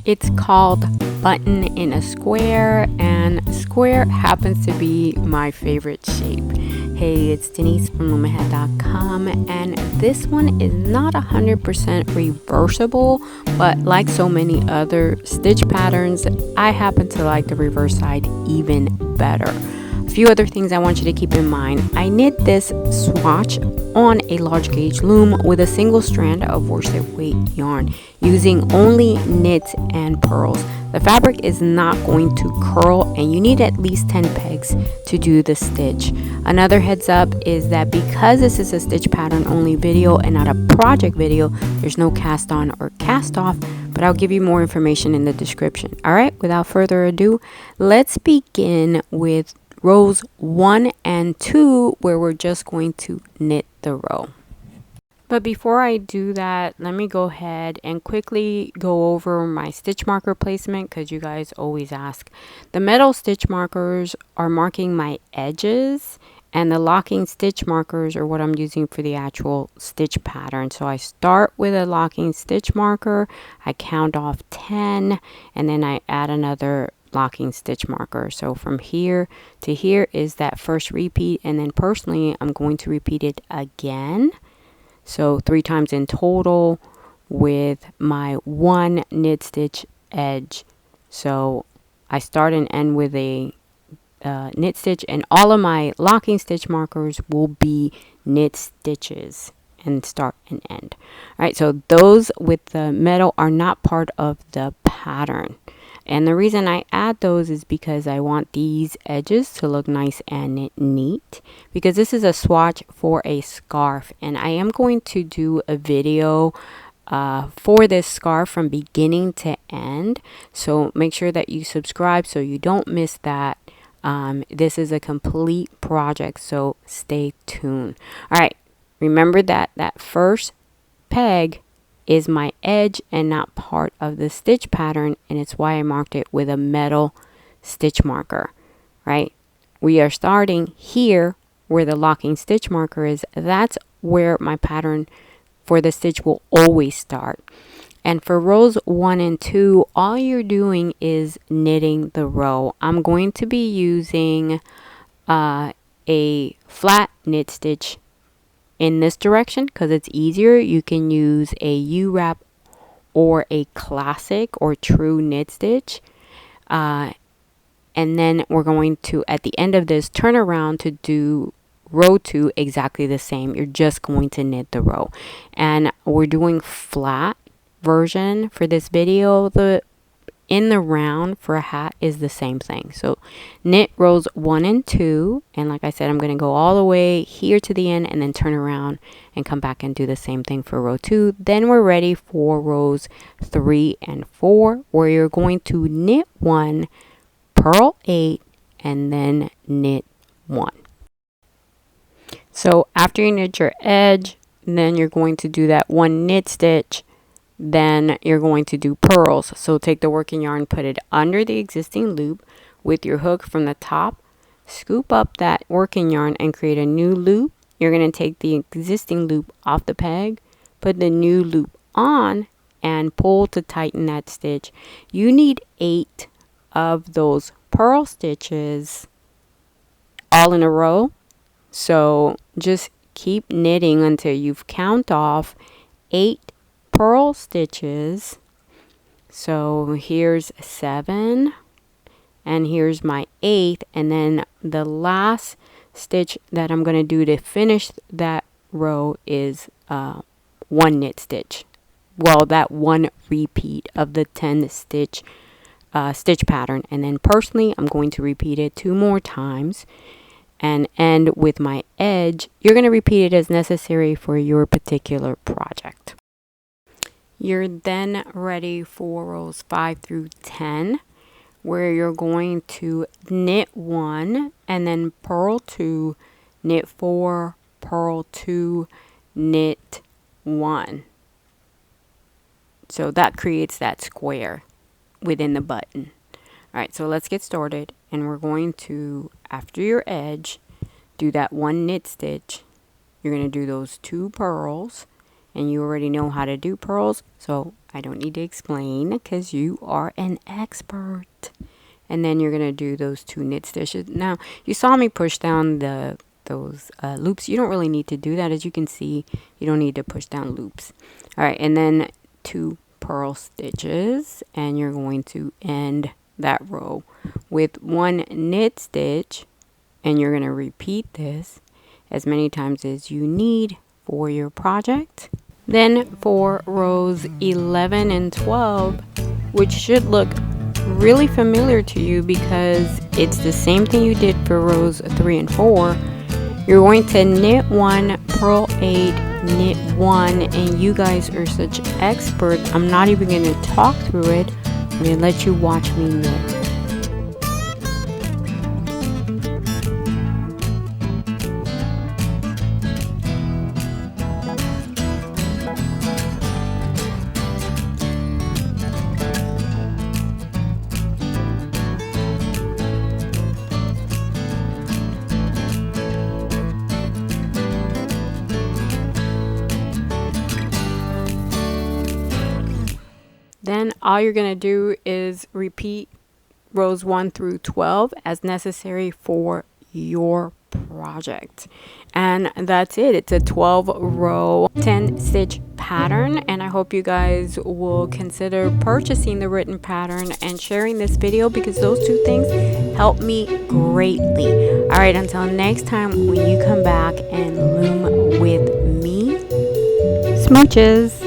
It's called Button in a Square, and square happens to be my favorite shape. Hey, it's Denise from loom.com, and this one is not 100% reversible, but like so many other stitch patterns, I happen to like the reverse side even better. A few other things I want you to keep in mind. I knit this swatch on a large gauge loom with a single strand of worsted weight yarn using only knits and purls. The fabric is not going to curl, and you need at least 10 pegs to do the stitch. Another heads up is that because this is a stitch pattern only video and not a project video, there's no cast on or cast off, but I'll give you more information in the description. All right, without further ado, let's begin with rows 1 and 2, where we're just going to knit the row. But before I do that, let me go ahead and quickly go over my stitch marker placement, because you guys always ask. The metal stitch markers are marking my edges, and the locking stitch markers are what I'm using for the actual stitch pattern. So I start with a locking stitch marker, I count off 10, and then I add another locking stitch marker. So from here to here is that first repeat, and then personally I'm going to repeat it again, so 3 times in total with my 1 knit stitch edge. So I start and end with a knit stitch, and all of my locking stitch markers will be knit stitches and start and end. All right, so those with the metal are not part of the pattern. And the reason I add those is because I want these edges to look nice and neat, because this is a swatch for a scarf, and I am going to do a video for this scarf from beginning to end. So make sure that you subscribe so you don't miss that. This is a complete project, so stay tuned. All right, remember that that first peg is my edge and not part of the stitch pattern, and it's why I marked it with a metal stitch marker. Right, we are starting here where the locking stitch marker is. That's where my pattern for the stitch will always start. And for rows 1 and 2, all you're doing is knitting the row. I'm going to be using a flat knit stitch in this direction because it's easier. You can use a U-wrap or a classic or true knit stitch, and then we're going to, at the end of this, turn around to do row 2 exactly the same. You're just going to knit the row, and we're doing flat version for this video. The in the round for a hat is the same thing. So knit rows 1 and 2, and like I said, I'm going to go all the way here to the end and then turn around and come back and do the same thing for row 2. Then we're ready for rows 3 and 4, where you're going to knit 1, purl 8, and then knit 1. So after you knit your edge, then you're going to do that 1 knit stitch. Then you're going to do purls. So take the working yarn, put it under the existing loop with your hook from the top, scoop up that working yarn and create a new loop. You're going to take the existing loop off the peg, put the new loop on, and pull to tighten that stitch. You need 8 of those purl stitches all in a row. So just keep knitting until you've count off 8 purl stitches. So here's 7, and here's my 8th, and then the last stitch that I'm going to do to finish that row is 1 knit stitch. Well, that 1 repeat of the 10 stitch stitch pattern, and then personally I'm going to repeat it 2 more times and end with my edge. You're going to repeat it as necessary for your particular project. You're then ready for rows 5 through 10, where you're going to knit 1 and then purl 2, knit 4, purl 2, knit 1. So that creates that square within the button. All right, so let's get started, and we're going to, after your edge, do that 1 knit stitch. You're going to do those 2 purls, and you already know how to do purls, so I don't need to explain because you are an expert. And then you're gonna do those 2 knit stitches. Now you saw me push down those loops. You don't really need to do that. As you can see, you don't need to push down loops. All right, and then 2 purl stitches, and you're going to end that row with 1 knit stitch, and you're going to repeat this as many times as you need for your project. Then for rows 11 and 12, which should look really familiar to you because it's the same thing you did for rows 3 and 4, you're going to knit 1, purl 8, knit 1, and you guys are such experts, I'm not even going to talk through it. I'm going to let you watch me knit. Then all you're going to do is repeat rows 1 through 12 as necessary for your project. And that's it. It's a 12 row 10 stitch pattern, and I hope you guys will consider purchasing the written pattern and sharing this video because those 2 things help me greatly. All right, until next time when you come back and loom with me, smooches.